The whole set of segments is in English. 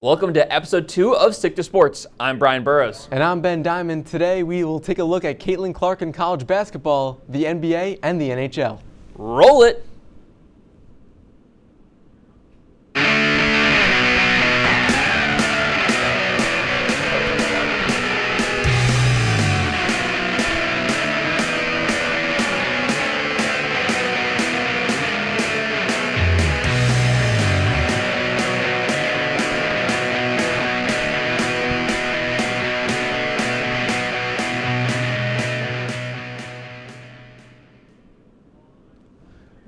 Welcome to episode 2 of Stick to Sports. I'm Brian Burrows. And I'm Ben Diamond. Today we will take a look at Caitlin Clark in college basketball, the NBA, and the NHL. Roll it!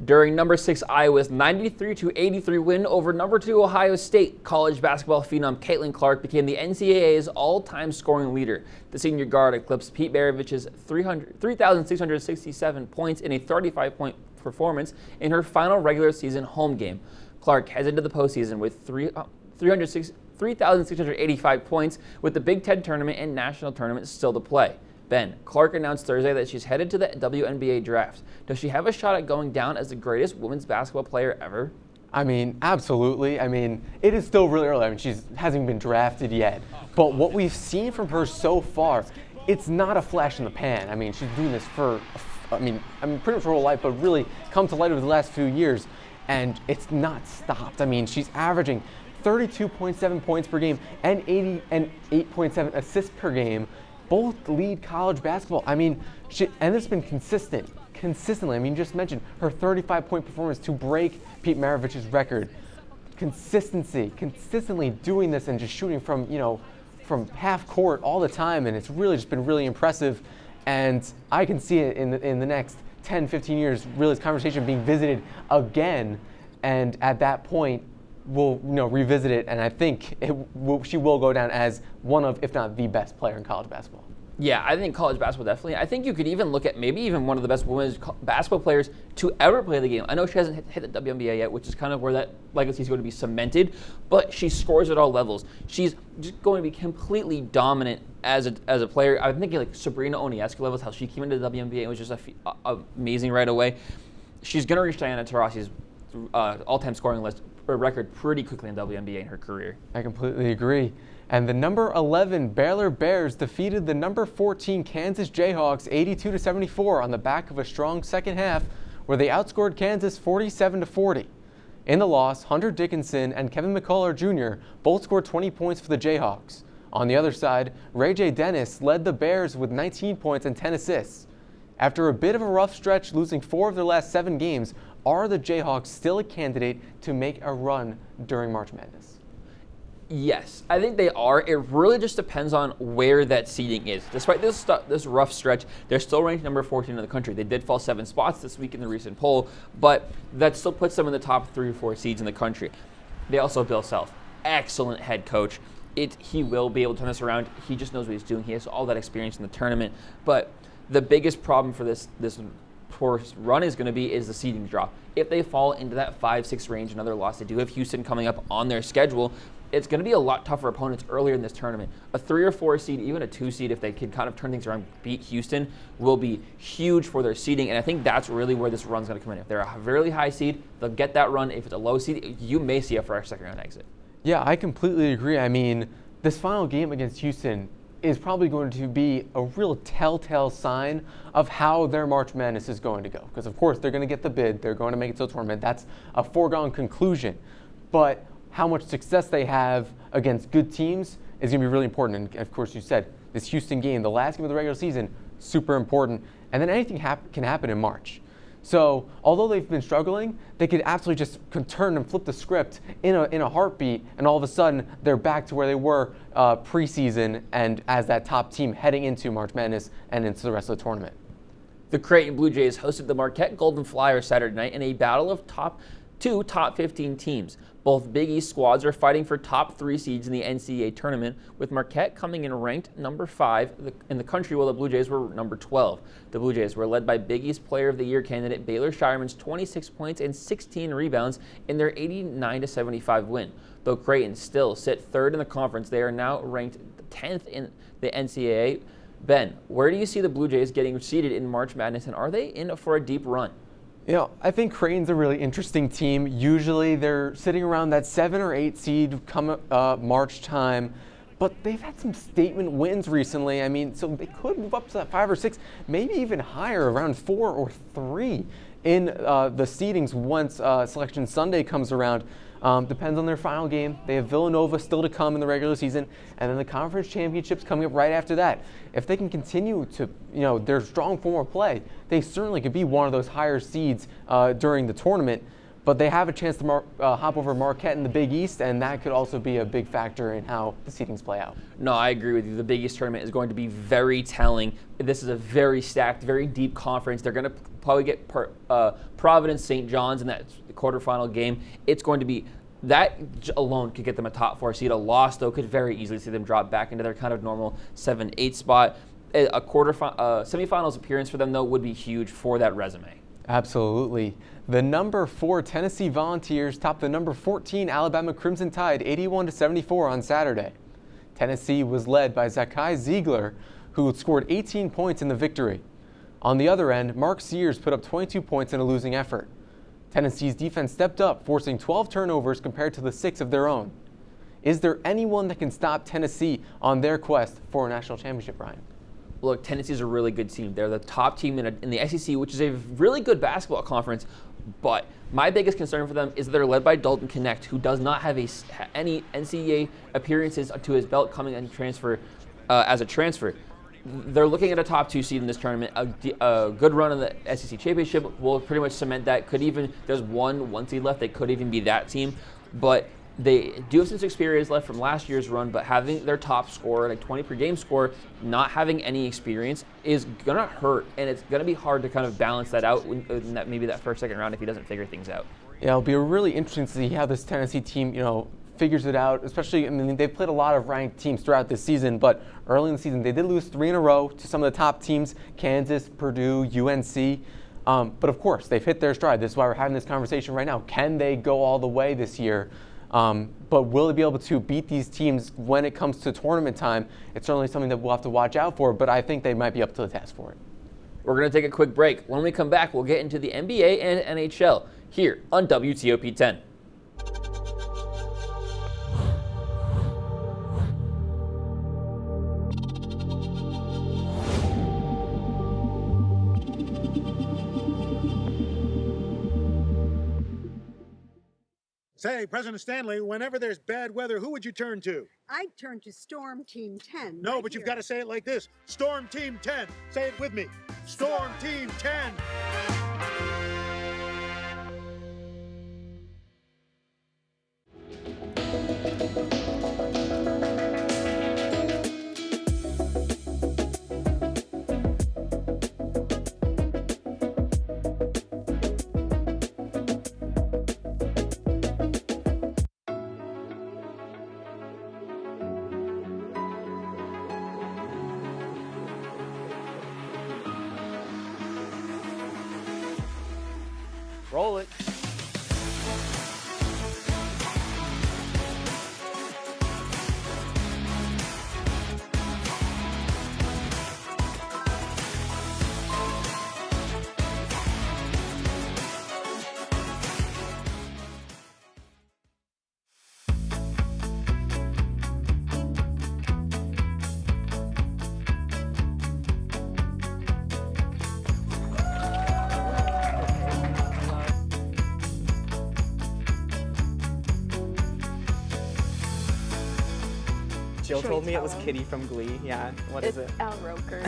During number 6 Iowa's 93-83 win over number 2 Ohio State, college basketball phenom Caitlin Clark became the NCAA's all-time scoring leader. The senior guard eclipsed Pete Maravich's 3,667 points in a 35-point performance in her final regular season home game. Clark heads into the postseason with 3,685 points, with the Big Ten tournament and national tournament still to play. Ben, Clark announced Thursday that she's headed to the WNBA draft. Does she have a shot at going down as the greatest women's basketball player ever? I mean, absolutely. I mean, it is still really early. I mean, she hasn't been drafted yet. But what we've seen from her so far, it's not a flash in the pan. I mean, she's doing this for, pretty much her whole life, but really come to light over the last few years. And it's not stopped. I mean, she's averaging 32.7 points per game and 8.7 assists per game. Both lead college basketball. I mean, and it's been consistently. I mean, you just mentioned her 35-point performance to break Pete Maravich's record. Consistently doing this and just shooting from half court all the time, and it's really just been really impressive. And I can see it in the next 10, 15 years, really this conversation being visited again, and at that point, we'll revisit it, and I think she will go down as one of, if not the best player in college basketball. Yeah, I think college basketball definitely. I think you could even look at maybe even one of the best women's basketball players to ever play the game. I know she hasn't hit the WNBA yet, which is kind of where that legacy is going to be cemented, but she scores at all levels. She's just going to be completely dominant as a player. I'm thinking like Sabrina Ionescu levels, how she came into the WNBA and was just amazing right away. She's going to reach Diana Taurasi's all-time scoring list record pretty quickly in WNBA in her career. I completely agree. And the number 11 Baylor Bears defeated the number 14 Kansas Jayhawks 82-74 on the back of a strong second half, where they outscored Kansas 47-40. In the loss, Hunter Dickinson and Kevin McCullough Jr. both scored 20 points for the Jayhawks. On the other side, Ray J. Dennis led the Bears with 19 points and 10 assists. After a bit of a rough stretch, losing 4 of their last 7 games, are the Jayhawks still a candidate to make a run during March Madness? Yes, I think they are. It really just depends on where that seeding is. Despite this rough stretch, they're still ranked number 14 in the country. They did fall 7 spots this week in the recent poll, but that still puts them in the top 3 or 4 seeds in the country. They also have Bill Self, excellent head coach. He will be able to turn this around. He just knows what he's doing. He has all that experience in the tournament. But the biggest problem for this run is going to be the seeding drop. If they fall into that 5-6 range, another loss, they do have Houston coming up on their schedule. It's going to be a lot tougher opponents earlier in this tournament. A 3 or 4 seed, even a 2 seed, if they can kind of turn things around, beat Houston, will be huge for their seeding. And I think that's really where this run's going to come in. If they're a really high seed, they'll get that run. If it's a low seed, you may see a fresh second round exit. Yeah, I completely agree. I mean, this final game against Houston is probably going to be a real telltale sign of how their March Madness is going to go. Because, of course, they're going to get the bid. They're going to make it to the tournament. That's a foregone conclusion. But how much success they have against good teams is going to be really important. And, of course, you said this Houston game, the last game of the regular season, super important. And then anything can happen in March. So although they've been struggling, they could absolutely just turn and flip the script in a heartbeat, and all of a sudden they're back to where they were preseason and as that top team heading into March Madness and into the rest of the tournament. The Creighton Blue Jays hosted the Marquette Golden Flyers Saturday night in a battle of two top 15 teams. Both Big East squads are fighting for top 3 seeds in the NCAA tournament, with Marquette coming in ranked number 5 in the country, while the Blue Jays were number 12. The Blue Jays were led by Big East Player of the Year candidate Baylor Shireman's 26 points and 16 rebounds in their 89-75 win. Though Creighton still sit 3rd in the conference, they are now ranked 10th in the NCAA. Ben, where do you see the Blue Jays getting seeded in March Madness, and are they in for a deep run? I think Creighton's a really interesting team. Usually they're sitting around that 7 or 8 seed come March time, but they've had some statement wins recently. I mean, so they could move up to that 5 or 6, maybe even higher, around 4 or 3 in the seedings once Selection Sunday comes around. Depends on their final game. They have Villanova still to come in the regular season, and then the conference championships coming up right after that. If they can continue to, their strong form of play, they certainly could be one of those higher seeds during the tournament. But they have a chance to hop over Marquette in the Big East, and that could also be a big factor in how the seedings play out. No, I agree with you. The Big East tournament is going to be very telling. This is a very stacked, very deep conference. They're going to probably get Providence, St. John's in that quarterfinal game. It's going to be that alone could get them a top 4 seed. A loss, though, could very easily see them drop back into their kind of normal 7-8 spot. A semifinals appearance for them, though, would be huge for that resume. Absolutely. The number 4 Tennessee Volunteers topped the number 14 Alabama Crimson Tide 81-74 on Saturday. Tennessee was led by Zakai Ziegler, who scored 18 points in the victory. On the other end, Mark Sears put up 22 points in a losing effort. Tennessee's defense stepped up, forcing 12 turnovers compared to the 6 of their own. Is there anyone that can stop Tennessee on their quest for a national championship, Ryan? Look, Tennessee's a really good team. They're the top team in the SEC, which is a really good basketball conference. But my biggest concern for them is that they're led by Dalton Knecht, who does not have any NCAA appearances to his belt coming in as a transfer. They're looking at a top 2 seed in this tournament. A good run in the SEC championship will pretty much cement that. There's one seed left. They could even be that team. But they do have some experience left from last year's run, but having their top scorer, like 20 per game score, not having any experience is going to hurt, and it's going to be hard to kind of balance that out in maybe that first, second round if he doesn't figure things out. Yeah, it'll be really interesting to see how this Tennessee team, figures it out, especially, they've played a lot of ranked teams throughout this season, but early in the season, they did lose 3 in a row to some of the top teams, Kansas, Purdue, UNC. But of course, they've hit their stride. This is why we're having this conversation right now. Can they go all the way this year? But will they be able to beat these teams when it comes to tournament time? It's certainly something that we'll have to watch out for, but I think they might be up to the task for it. We're going to take a quick break. When we come back, we'll get into the NBA and NHL here on WTOP 10. Say, President Stanley, whenever there's bad weather, who would you turn to? I'd turn to Storm Team 10. No, but you've got to say it like this. Storm Team 10. Say it with me. Storm Team 10. Roll it. Jill told me it was Kitty from Glee. Yeah, what is it? Al Roker.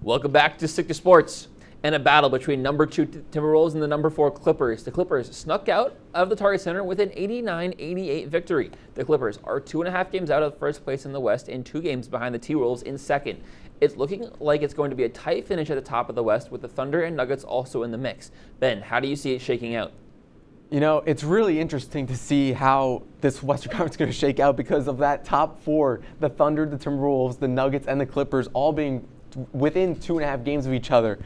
Welcome back to Stick to Sports. And a battle between number 2 Timberwolves and the number 4 Clippers. The Clippers snuck out of the Target Center with an 89-88 victory. The Clippers are 2.5 games out of first place in the West and 2 games behind the T-Wolves in second. It's looking like it's going to be a tight finish at the top of the West with the Thunder and Nuggets also in the mix. Ben, how do you see it shaking out? You know, it's really interesting to see how this Western Conference is going to shake out because of that top four, the Thunder, the Timberwolves, the Nuggets, and the Clippers all being within 2.5 games of each other.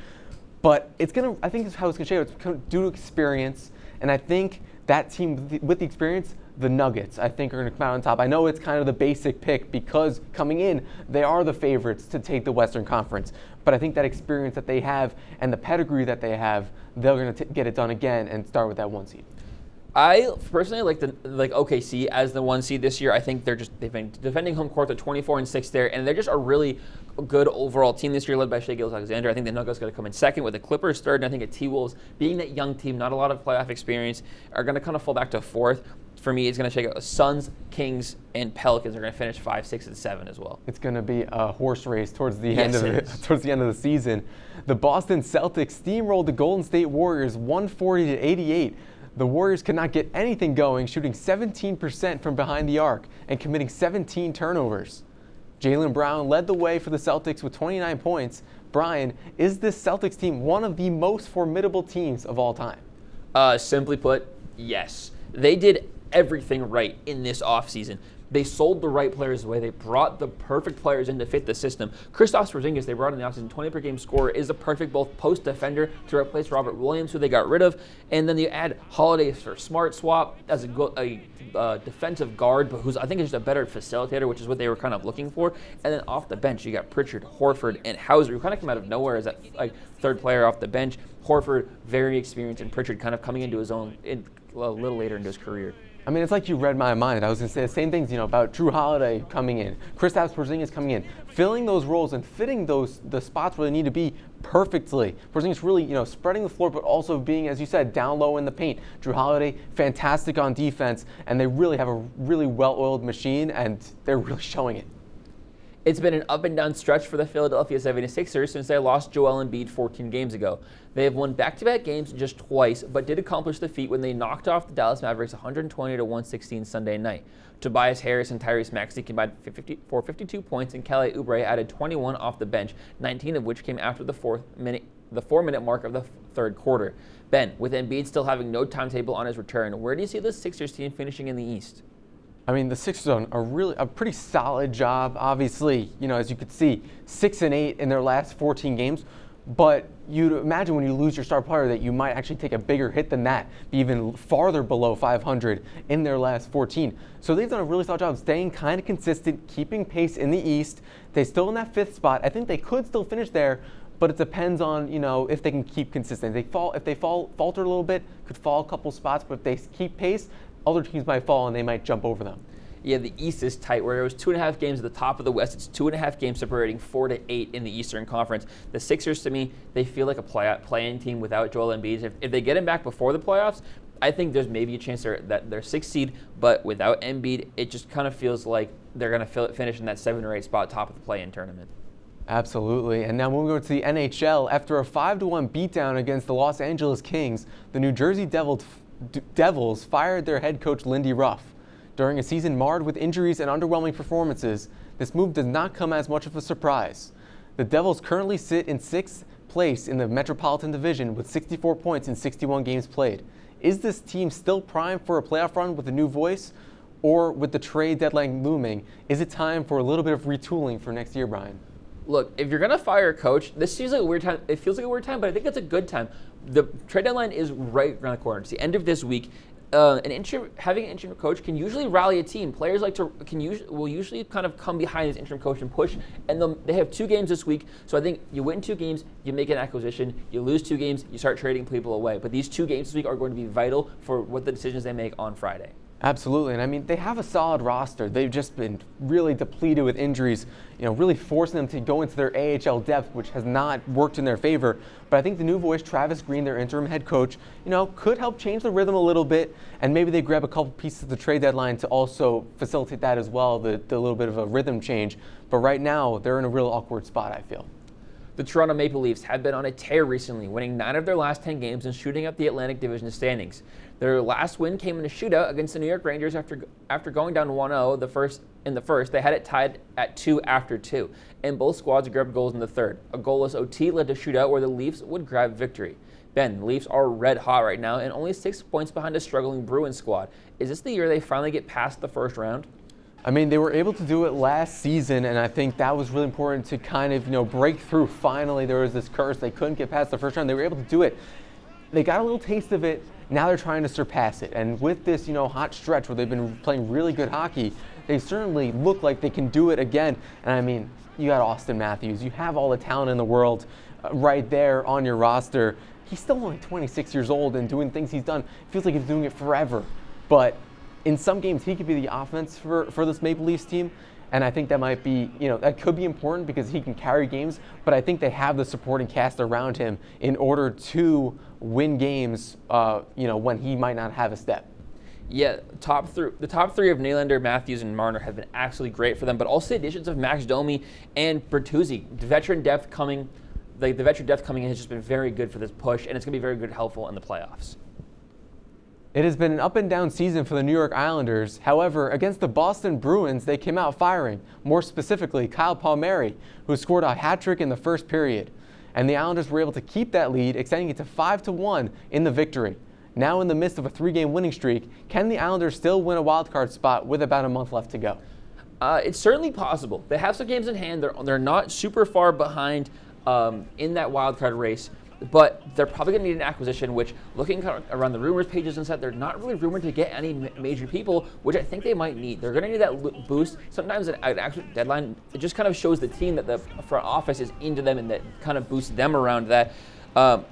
But it's going to, I think, is how it's going to shake out. It's due to experience, and I think that team with the experience, the Nuggets, I think, are going to come out on top. I know it's kind of the basic pick because coming in, they are the favorites to take the Western Conference. But I think that experience that they have and the pedigree that they have, they're going to get it done again and start with that 1 seed. I personally like OKC as the 1 seed this year. I think they've been defending home court at 24-6 there, and they're just a really good overall team this year, led by Shai Gilgeous-Alexander. I think the Nuggets going to come in second, with the Clippers third, and I think the T-Wolves, being that young team, not a lot of playoff experience, are going to kind of fall back to fourth. For me, it's going to shake out Suns, Kings, and Pelicans are going to finish 5, 6, and 7 as well. It's going to be a horse race towards the end of the season. The Boston Celtics steamrolled the Golden State Warriors 140-88. The Warriors could not get anything going, shooting 17% from behind the arc and committing 17 turnovers. Jaylen Brown led the way for the Celtics with 29 points. Brian, is this Celtics team one of the most formidable teams of all time? Simply put, yes. They did everything right in this offseason. They sold the right players away. They brought the perfect players in to fit the system. Kristaps Porzingis, they brought in the offseason, 20 per game scorer, is a perfect both post defender to replace Robert Williams, who they got rid of, and then you add Holiday for Smart Swap as a defensive guard, but who's I think is just a better facilitator, which is what they were kind of looking for. And then off the bench, you got Pritchard, Horford, and Hauser, who kind of came out of nowhere as that third player off the bench. Horford, very experienced, and Pritchard kind of coming into his own a little later into his career. I mean, it's like you read my mind. I was going to say the same things, about Drew Holiday coming in, Kristaps Porzingis coming in, filling those roles and fitting the spots where they need to be perfectly. Porzingis really, spreading the floor, but also being, as you said, down low in the paint. Drew Holiday, fantastic on defense, and they really have a really well-oiled machine, and they're really showing it. It's been an up and down stretch for the Philadelphia 76ers since they lost Joel Embiid 14 games ago. They have won back-to-back games just twice, but did accomplish the feat when they knocked off the Dallas Mavericks 120-116 Sunday night. Tobias Harris and Tyrese Maxey combined for 52 points, and Kelly Oubre added 21 off the bench, 19 of which came after the 4-minute mark of the third quarter. Ben, with Embiid still having no timetable on his return, where do you see the Sixers team finishing in the East? I mean, the Sixers done a pretty solid job. Obviously, as you could see, 6-8 in their last 14 games. But you'd imagine when you lose your star player that you might actually take a bigger hit than that, be even farther below 500 in their last 14. So they've done a really solid job staying kind of consistent, keeping pace in the East. They're still in that 5th spot. I think they could still finish there, but it depends on, if they can keep consistent. If they falter a little bit, could fall a couple spots, but if they keep pace, other teams might fall and they might jump over them. Yeah, the East is tight. Where it was 2.5 games at the top of the West, it's 2.5 games separating 4 to 8 in the Eastern Conference. The Sixers, to me, they feel like a play-in team without Joel Embiid. If they get him back before the playoffs, I think there's maybe a chance that they're 6th seed, but without Embiid, it just kind of feels like they're going to finish in that 7 or 8 spot top of the play-in tournament. Absolutely. And now moving over to the NHL, after a 5-1 beatdown against the Los Angeles Kings, the New Jersey Devils fired their head coach Lindy Ruff. During a season marred with injuries and underwhelming performances, this move does not come as much of a surprise. The Devils currently sit in 6th place in the Metropolitan Division with 64 points in 61 games played. Is this team still primed for a playoff run with a new voice? Or with the trade deadline looming, is it time for a little bit of retooling for next year, Brian? Look, if you're going to fire a coach, this seems like a weird time. It feels like a weird time, but I think it's a good time. The trade deadline is right around the corner. It's the end of this week. Having an interim coach can usually rally a team. Players will usually kind of come behind this interim coach and push. And they have 2 games this week, so I think you win 2 games, you make an acquisition. You lose 2 games, you start trading people away. But these 2 games this week are going to be vital for what the decisions they make on Friday. Absolutely, and I mean, they have a solid roster. They've just been really depleted with injuries, really forcing them to go into their AHL depth, which has not worked in their favor. But I think the new voice, Travis Green, their interim head coach, could help change the rhythm a little bit, and maybe they grab a couple pieces of the trade deadline to also facilitate that as well, the little bit of a rhythm change. But right now, they're in a real awkward spot, I feel. The Toronto Maple Leafs have been on a tear recently, winning 9 of their last 10 games and shooting up the Atlantic Division standings. Their last win came in a shootout against the New York Rangers after going down 1-0 in the first. They had it tied at 2 after 2, and both squads grabbed goals in the third. A goalless OT led to shootout where the Leafs would grab victory. Ben, the Leafs are red hot right now and only 6 points behind a struggling Bruins squad. Is this the year they finally get past the first round? I mean, they were able to do it last season, and I think that was really important to kind of, break through. Finally, there was this curse. They couldn't get past the first round. They were able to do it. They got a little taste of it. Now they're trying to surpass it. And with this, hot stretch where they've been playing really good hockey, they certainly look like they can do it again. And I mean, you got Austin Matthews. You have all the talent in the world right there on your roster. He's still only 26 years old and doing things he's done. It feels like he's doing it forever. But in some games, he could be the offense for this Maple Leafs team. And I think that might be, that could be important because he can carry games. But I think they have the supporting cast around him in order to win games, when he might not have a step. Yeah, the top three of Nylander, Matthews, and Marner have been absolutely great for them. But also the additions of Max Domi and Bertuzzi, the veteran depth coming in has just been very good for this push, and it's going to be very good, helpful in the playoffs. It has been an up and down season for the New York Islanders. However, against the Boston Bruins, they came out firing. More specifically, Kyle Palmieri, who scored a hat trick in the first period. And the Islanders were able to keep that lead, extending it to 5-1 in the victory. Now in the midst of a 3-game winning streak, can the Islanders still win a wildcard spot with about a month left to go? It's certainly possible. They have some games in hand. They're not super far behind in that wildcard race. But they're probably going to need an acquisition, which, looking around the rumors pages and stuff, they're not really rumored to get any major people, which I think they might need. They're going to need that boost. Sometimes an actual deadline, it just kind of shows the team that the front office is into them and that kind of boosts them around that. It's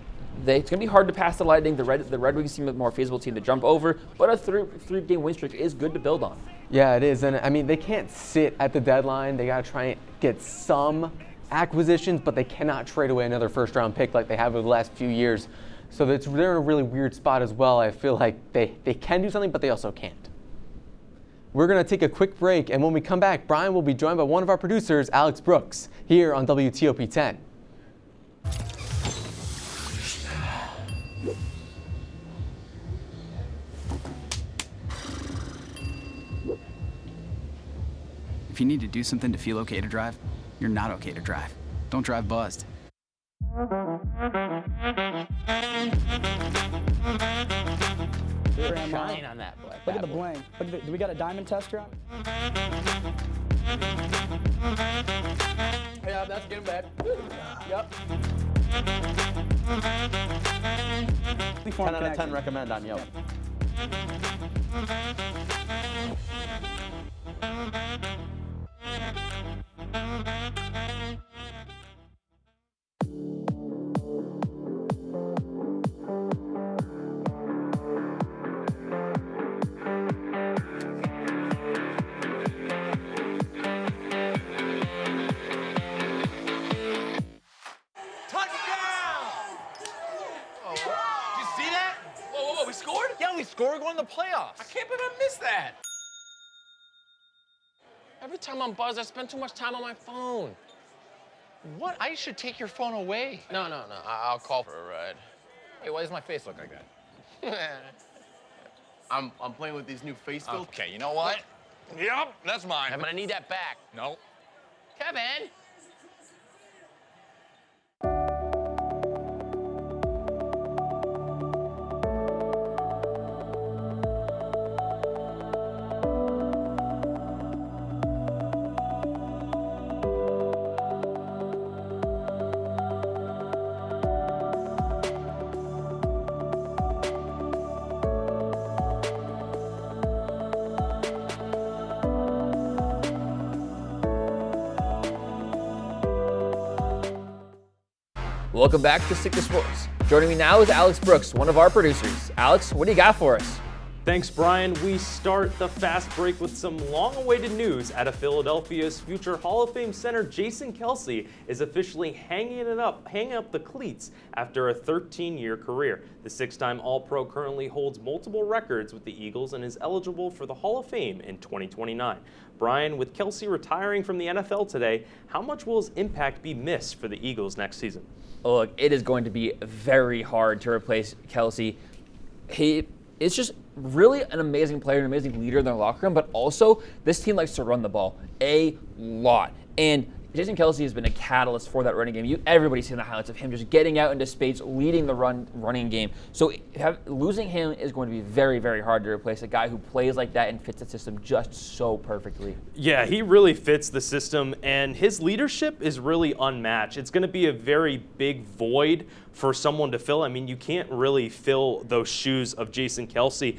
going to be hard to pass the Lightning. The Red Wings seem a more feasible team to jump over, but a three-game win streak is good to build on. Yeah, it is. And, I mean, they can't sit at the deadline. They got to try and get some acquisitions, but they cannot trade away another first-round pick like they have over the last few years. So they're in a really weird spot as well. I feel like they can do something, but they also can't. We're going to take a quick break, and when we come back, Brian will be joined by one of our producers, Alex Brooks, here on WTOP 10. If you need to do something to feel okay to drive, you're not okay to drive. Don't drive buzzed. Shine on that black. Look at the bling. Do we got a diamond tester on? Yeah, that's getting bad. Yep. 10 out of 10 recommend on Yelp. We're going to the playoffs. I can't believe I missed that. Every time I'm buzzed, I spend too much time on my phone. What? I should take your phone away. No. I'll call for a ride. Hey, why does my face look like that? I'm playing with these new face filters. Okay, you know what? Yep, that's mine. But I need that back. No. Kevin! Welcome back to Stick to Sports. Joining me now is Alex Brooks, one of our producers. Alex, what do you got for us? Thanks, Brian. We start the fast break with some long-awaited news out of Philadelphia's future Hall of Fame center Jason Kelce is officially hanging up the cleats after a 13-year career. The six-time All-Pro currently holds multiple records with the Eagles and is eligible for the Hall of Fame in 2029. Brian, with Kelce retiring from the NFL today, how much will his impact be missed for the Eagles next season? Look, it is going to be very hard to replace Kelce. He is just really an amazing player, an amazing leader in their locker room, but also this team likes to run the ball a lot. And Jason Kelce has been a catalyst for that running game. Everybody's seen the highlights of him just getting out into space, leading the running game. So losing him is going to be very, very hard to replace a guy who plays like that and fits the system just so perfectly. Yeah, he really fits the system, and his leadership is really unmatched. It's going to be a very big void for someone to fill. I mean, you can't really fill those shoes of Jason Kelce.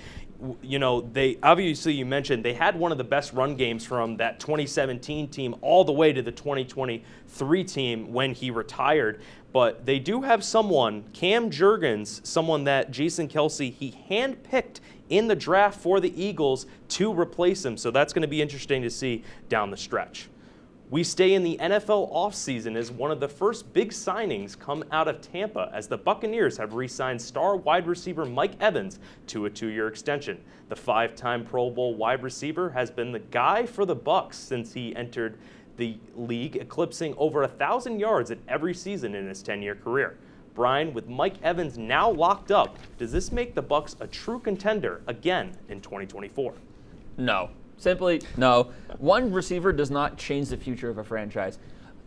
You know, they obviously, you mentioned they had one of the best run games from that 2017 team all the way to the 2023 team when he retired. But they do have someone, Cam Jurgens, someone that Jason Kelce, he handpicked in the draft for the Eagles to replace him. So that's going to be interesting to see down the stretch. We stay in the NFL offseason as one of the first big signings come out of Tampa as the Buccaneers have re-signed star wide receiver Mike Evans to a 2-year extension. The 5-time Pro Bowl wide receiver has been the guy for the Bucs since he entered the league, eclipsing over 1,000 yards at every season in his 10-year career. Brian, with Mike Evans now locked up, does this make the Bucs a true contender again in 2024? No. Simply, no. One receiver does not change the future of a franchise.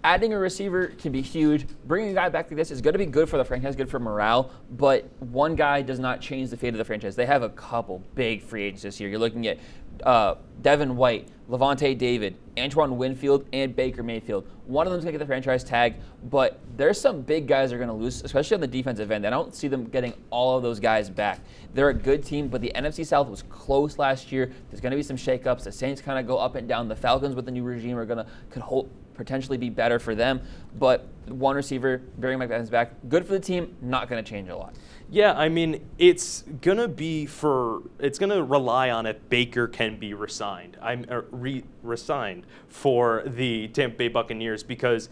Adding a receiver can be huge. Bringing a guy back like this is going to be good for the franchise, good for morale, but one guy does not change the fate of the franchise. They have a couple big free agents this year. You're looking at Devin White, Levante David, Antoine Winfield, and Baker Mayfield. One of them's going to get the franchise tag, but there's some big guys they're going to lose, especially on the defensive end. I don't see them getting all of those guys back. They're a good team, but the NFC South was close last year. There's going to be some shakeups. The Saints kind of go up and down. The Falcons with the new regime could potentially be better for them, but one receiver, bringing Mike Evans back, good for the team, not going to change a lot. Yeah, I mean, it's going to rely on if Baker can be re-signed for the Tampa Bay Buccaneers, because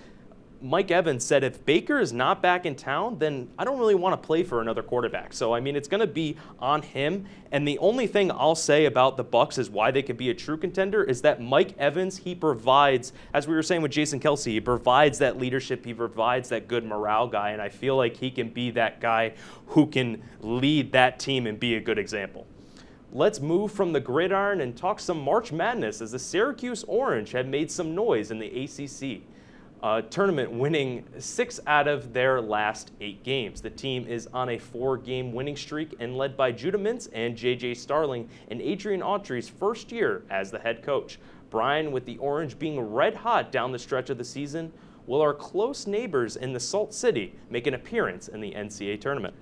Mike Evans said if Baker is not back in town, then I don't really want to play for another quarterback. So, I mean, it's going to be on him. And the only thing I'll say about the Bucs is why they could be a true contender is that Mike Evans, he provides, as we were saying with Jason Kelce, he provides that leadership, he provides that good morale guy, and I feel like he can be that guy who can lead that team and be a good example. Let's move from the gridiron and talk some March Madness as the Syracuse Orange have made some noise in the ACC. Tournament, winning 6 out of their last 8 games. The team is on a 4-game winning streak and led by Judah Mintz and J.J. Starling in Adrian Autry's first year as the head coach. Brian, with the Orange being red hot down the stretch of the season, will our close neighbors in the Salt City make an appearance in the NCAA tournament?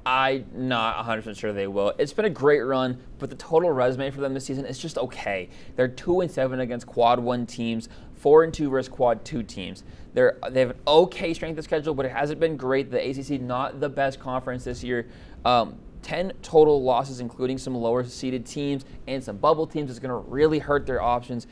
I'm not 100% sure they will. It's been a great run, but the total resume for them this season is just okay. They're 2-7 against Quad 1 teams, 4-2 versus Quad 2 teams. They have an okay strength of schedule, but it hasn't been great. The ACC, not the best conference this year. 10 total losses, including some lower-seeded teams and some bubble teams, is going to really hurt their options.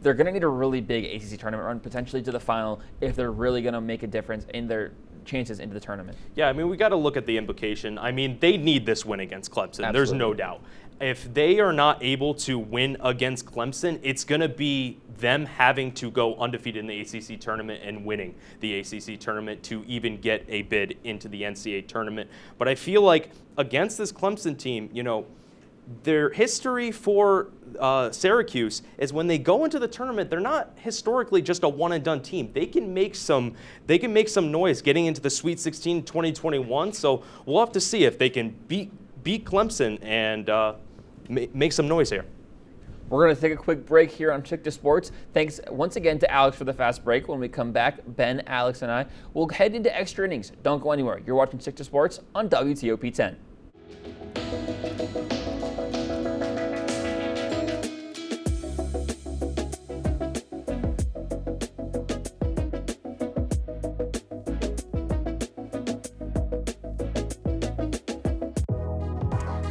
They're going to need a really big ACC tournament run, potentially to the final, if they're really going to make a difference in their chances into the tournament. Yeah, I mean, we got to look at the implication. I mean, they need this win against Clemson. Absolutely. There's no doubt. If they are not able to win against Clemson, it's going to be them having to go undefeated in the ACC tournament and winning the ACC tournament to even get a bid into the NCAA tournament. But I feel like against this Clemson team, you know, their history for Syracuse is when they go into the tournament, they're not historically just a one-and-done team. They can make some noise getting into the Sweet 16 2021. So we'll have to see if they can beat Clemson and make some noise here. We're going to take a quick break here on Chick to Sports. Thanks once again to Alex for the fast break. When we come back, Ben, Alex, and I will head into extra innings. Don't go anywhere. You're watching Chick to Sports on WTOP 10.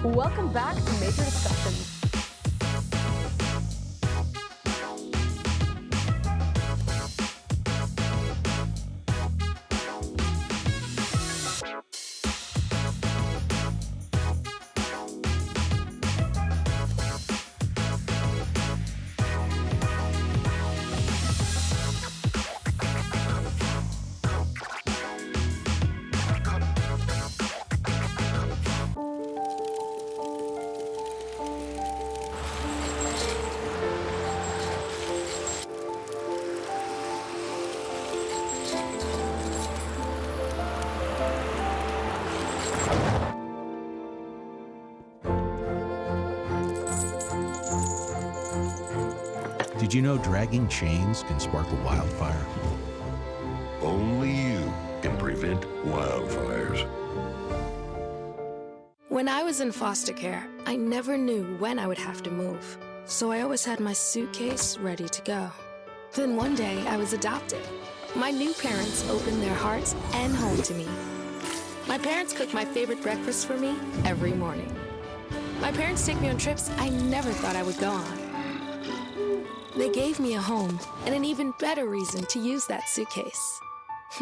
Welcome back to Major Discussions. you know dragging chains can spark a wildfire? Only you can prevent wildfires. When I was in foster care, I never knew when I would have to move. So I always had my suitcase ready to go. Then one day I was adopted. My new parents opened their hearts and home to me. My parents cook my favorite breakfast for me every morning. My parents take me on trips I never thought I would go on. They gave me a home and an even better reason to use that suitcase.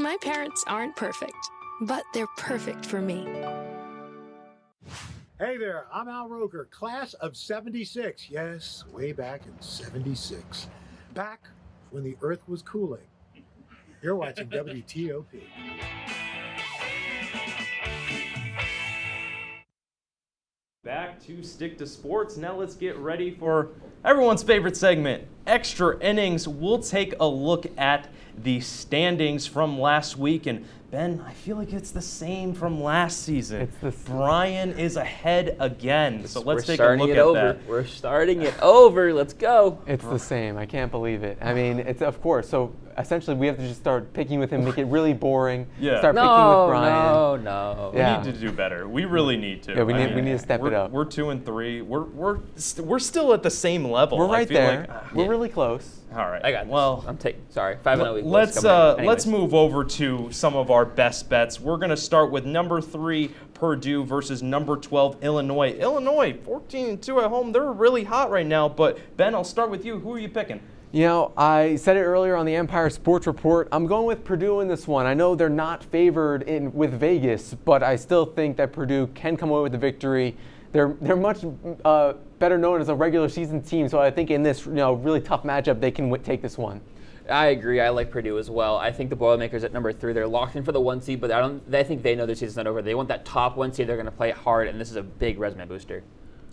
My parents aren't perfect, but they're perfect for me. Hey there, I'm Al Roker, class of 76. Yes, way back in 76. Back when the earth was cooling. You're watching WTOP. Back to Stick to Sports. Now let's get ready for everyone's favorite segment, Extra Innings. We'll take a look at the standings from last week. And Ben, I feel like it's the same from last season. It's the same. Brian is ahead again. So let's take a look at that. We're starting it over. Let's go. It's the same. I can't believe it. I mean, it's of course. So essentially, we have to just start picking with him, make it really boring. Yeah. Start picking with Brian. No. We need to do better. We really need to. Yeah, we need to step it up. We're 2 and 3. We're still at the same level. We're right there. Like, we're really close. All right. I got this. Well, I'm taking. Sorry, 5-0 equals. Let's move over to some of our best bets. We're going to start with number 3 Purdue versus number 12 Illinois. Illinois 14-2 at home. They're really hot right now. But Ben, I'll start with you. Who are you picking? You know, I said it earlier on the Empire Sports Report. I'm going with Purdue in this one. I know they're not favored with Vegas, but I still think that Purdue can come away with the victory. They're much better known as a regular season team, so I think in this really tough matchup they can take this one. I agree. I like Purdue as well. I think the Boilermakers at number 3, they're locked in for the 1 seed, but I think they know their season's not over. They want that top 1 seed. They're going to play it hard, and this is a big resume booster.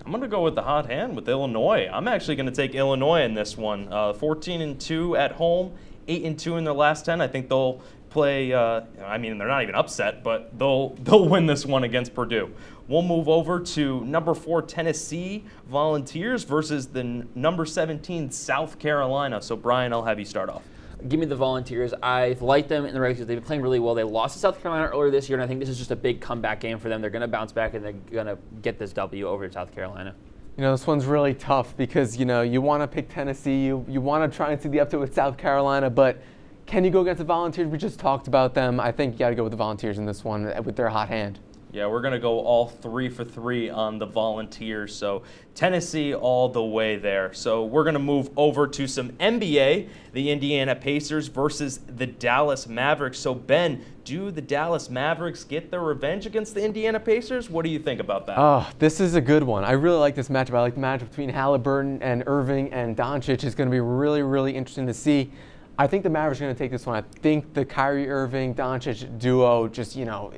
I'm going to go with the hot hand with Illinois. I'm actually going to take Illinois in this one. 14-2 at home, 8-2 in their last 10. I think they'll play. I mean, they're not even upset, but they'll win this one against Purdue. We'll move over to number 4 Tennessee Volunteers versus the number 17 South Carolina. So Brian, I'll have you start off. Give me the Volunteers. I like them in the regular season. They've been playing really well. They lost to South Carolina earlier this year, and I think this is just a big comeback game for them. They're going to bounce back, and they're going to get this W over to South Carolina. You know, this one's really tough because, you want to pick Tennessee. You want to try and see the upset with South Carolina, but can you go against the Volunteers? We just talked about them. I think you got to go with the Volunteers in this one with their hot hand. Yeah, we're going to go all 3 for 3 on the Volunteers. So Tennessee all the way there. So we're going to move over to some NBA, the Indiana Pacers versus the Dallas Mavericks. So Ben, do the Dallas Mavericks get their revenge against the Indiana Pacers? What do you think about that? Oh, this is a good one. I really like this matchup. I like the matchup between Halliburton and Irving and Doncic. Is going to be really, really interesting to see. I think the Mavericks are going to take this one. I think the Kyrie Irving Doncic duo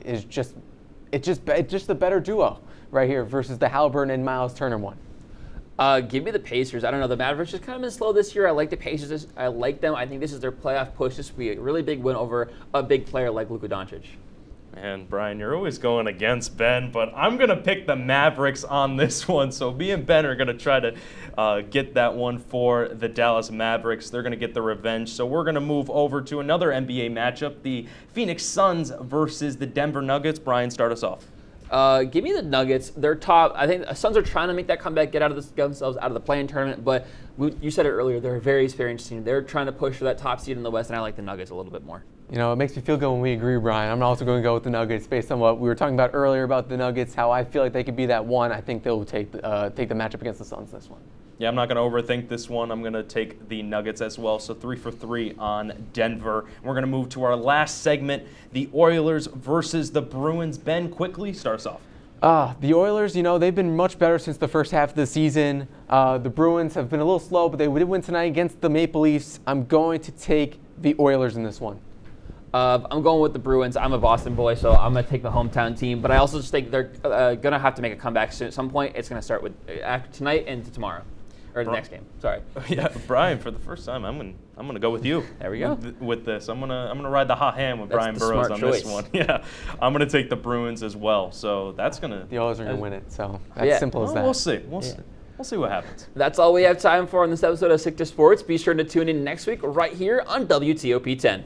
is just the better duo right here versus the Halliburton and Miles Turner one. Give me the Pacers. I don't know. The Mavericks just kind of been slow this year. I like the Pacers. I like them. I think this is their playoff push. This will be a really big win over a big player like Luka Doncic. Man, Brian, you're always going against Ben, but I'm going to pick the Mavericks on this one. So me and Ben are going to try to get that one for the Dallas Mavericks. They're going to get the revenge. So we're going to move over to another NBA matchup, the Phoenix Suns versus the Denver Nuggets. Brian, start us off. Give me the Nuggets. They're top. I think the Suns are trying to make that comeback, get themselves out of the play-in tournament, but you said it earlier, they're a very experienced team. They're trying to push for that top seed in the West, and I like the Nuggets a little bit more. You know, it makes me feel good when we agree, Brian. I'm also going to go with the Nuggets based on what we were talking about earlier about the Nuggets, how I feel like they could be that one. I think they'll take the matchup against the Suns this one. Yeah, I'm not going to overthink this one. I'm going to take the Nuggets as well. So 3 for 3 on Denver. We're going to move to our last segment, the Oilers versus the Bruins. Ben, quickly, start us off. The Oilers, they've been much better since the first half of the season. The Bruins have been a little slow, but they did win tonight against the Maple Leafs. I'm going to take the Oilers in this one. I'm going with the Bruins. I'm a Boston boy, so I'm going to take the hometown team. But I also just think they're going to have to make a comeback soon. At some point. It's going to start with tonight and tomorrow. Or the next game. Sorry. Yeah, Brian, for the first time, I'm gonna go with you. There we go. With this, I'm gonna ride the hot hand with Brian Burrows on this one. Yeah, I'm gonna take the Bruins as well. So that's gonna. The Oilers are gonna win it. So that's simple as that. We'll see. We'll see. We'll see what happens. That's all we have time for on this episode of Stick to Sports. Be sure to tune in next week right here on WTOP 10.